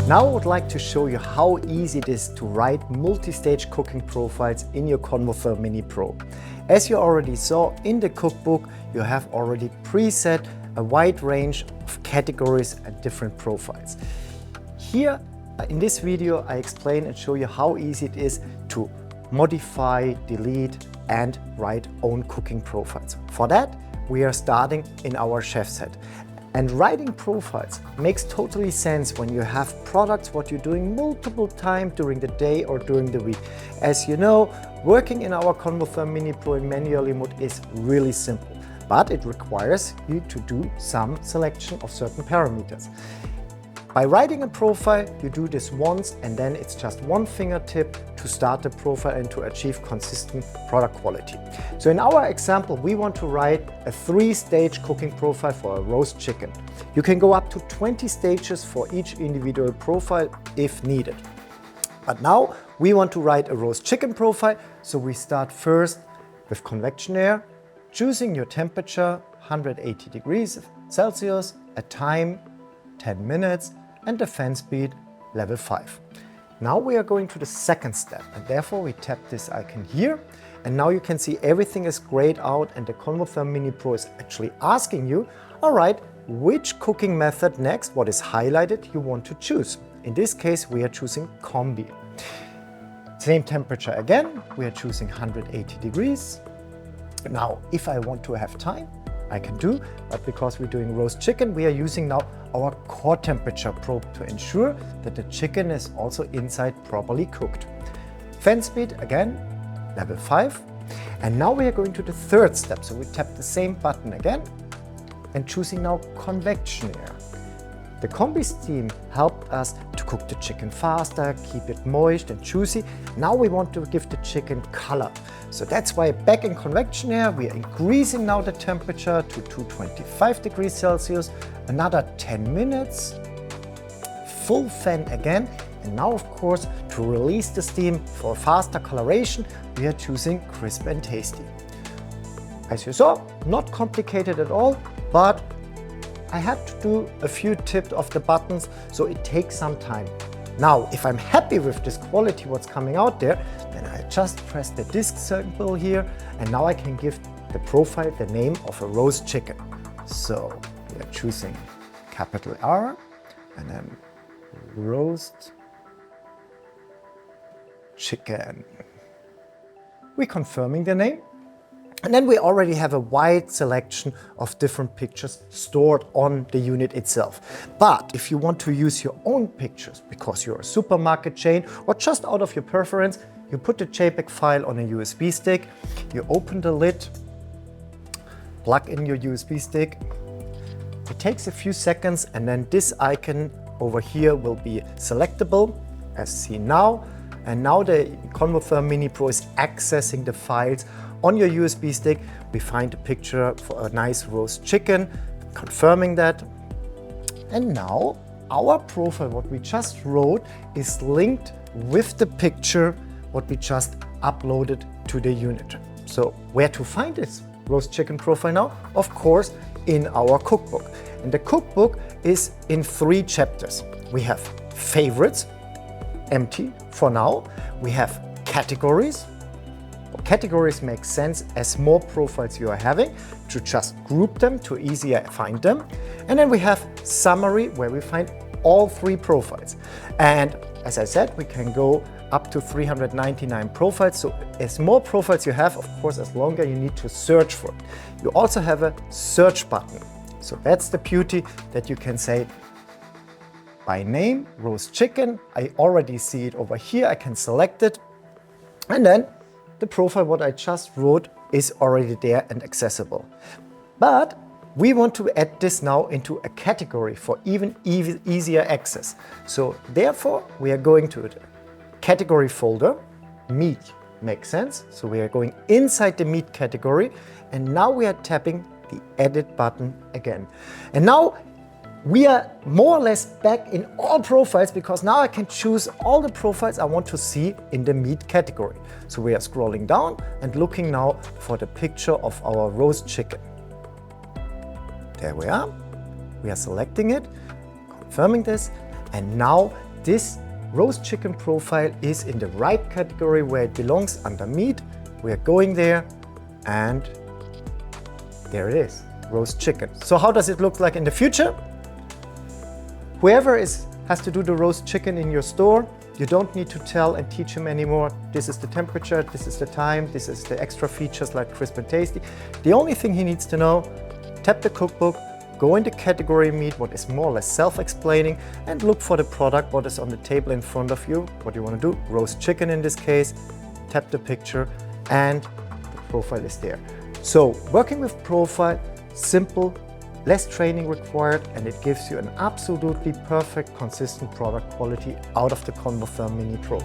Now I would like to show you how easy it is to write multi-stage cooking profiles in your Convotherm Mini Pro. As you already saw in the cookbook, you have already preset a wide range of categories and different profiles. Here in this video I explain and show you how easy it is to modify, delete and write own cooking profiles. For that we are starting in our chef set. And writing profiles makes totally sense when you have products what you're doing multiple times during the day or during the week. As you know, working in our Convotherm Mini Pro in manually mode is really simple, but it requires you to do some selection of certain parameters. By writing a profile, you do this once and then it's just one fingertip to start the profile and to achieve consistent product quality. So in our example, we want to write a 3-stage cooking profile for a roast chicken. You can go up to 20 stages for each individual profile if needed. But now we want to write a roast chicken profile, so we start first with convection air, choosing your temperature 180 degrees Celsius, a time 10 minutes and the fan speed level 5. Now we are going to the second step and therefore we tap this icon here and now you can see everything is grayed out and the Convotherm Mini Pro is actually asking you, alright, which cooking method next, what is highlighted, you want to choose. In this case we are choosing Combi. Same temperature again, we are choosing 180 degrees. Now if I want to have time, I can do, but because we're doing roast chicken, we are using now our core temperature probe to ensure that the chicken is also inside properly cooked. Fan speed again, level 5. And now we are going to the third step. So we tap the same button again and choosing now convection air. The Combi steam helped us to cook the chicken faster, keep it moist and juicy. Now we want to give the chicken color. So that's why back in convection air, we are increasing now the temperature to 225 degrees Celsius, another 10 minutes, full fan again. And now of course, to release the steam for faster coloration, we are choosing crisp and tasty. As you saw, not complicated at all, but I had to do a few tips of the buttons, so it takes some time. Now, if I'm happy with this quality, what's coming out there, then I just press the disk symbol here, and now I can give the profile the name of a roast chicken. So we are choosing capital R, and then roast chicken. We're confirming the name. And then we already have a wide selection of different pictures stored on the unit itself. But if you want to use your own pictures, because you're a supermarket chain or just out of your preference, you put the JPEG file on a USB stick, you open the lid, plug in your USB stick. It takes a few seconds and then this icon over here will be selectable, as seen now. And now the Convotherm Mini Pro is accessing the files on your USB stick. We find a picture for a nice roast chicken, confirming that. And now our profile, what we just wrote, is linked with the picture what we just uploaded to the unit. So where to find this roast chicken profile now? Of course, in our cookbook. And the cookbook is in 3 chapters. We have favorites, empty for now. We have categories. Categories make sense as more profiles you are having to just group them to easier find them. And then we have summary where we find all 3 profiles. And as I said, we can go up to 399 profiles. So as more profiles you have, of course, as longer you need to search for it. You also have a search button. So that's the beauty that you can say by name, roast chicken. I already see it over here. I can select it. And then the profile what I just wrote is already there and accessible. But we want to add this now into a category for even easier access. So therefore we are going to the category folder, meat, makes sense. So we are going inside the meat category and now we are tapping the edit button again. And now we are more or less back in all profiles because now I can choose all the profiles I want to see in the meat category. So we are scrolling down and looking now for the picture of our roast chicken. There we are. We are selecting it, confirming this, and now this roast chicken profile is in the right category where it belongs, under meat. We are going there, and there it is, roast chicken. So how does it look like in the future? Whoever has to do the roast chicken in your store, you don't need to tell and teach him anymore. This is the temperature, this is the time, this is the extra features like crisp and tasty. The only thing he needs to know, tap the cookbook, go into category meat, what is more or less self-explaining, and look for the product, what is on the table in front of you. What you want to do, roast chicken in this case, tap the picture, and the profile is there. So working with profile, simple, less training required, and it gives you an absolutely perfect, consistent product quality out of the ConvoTherm Mini Pro.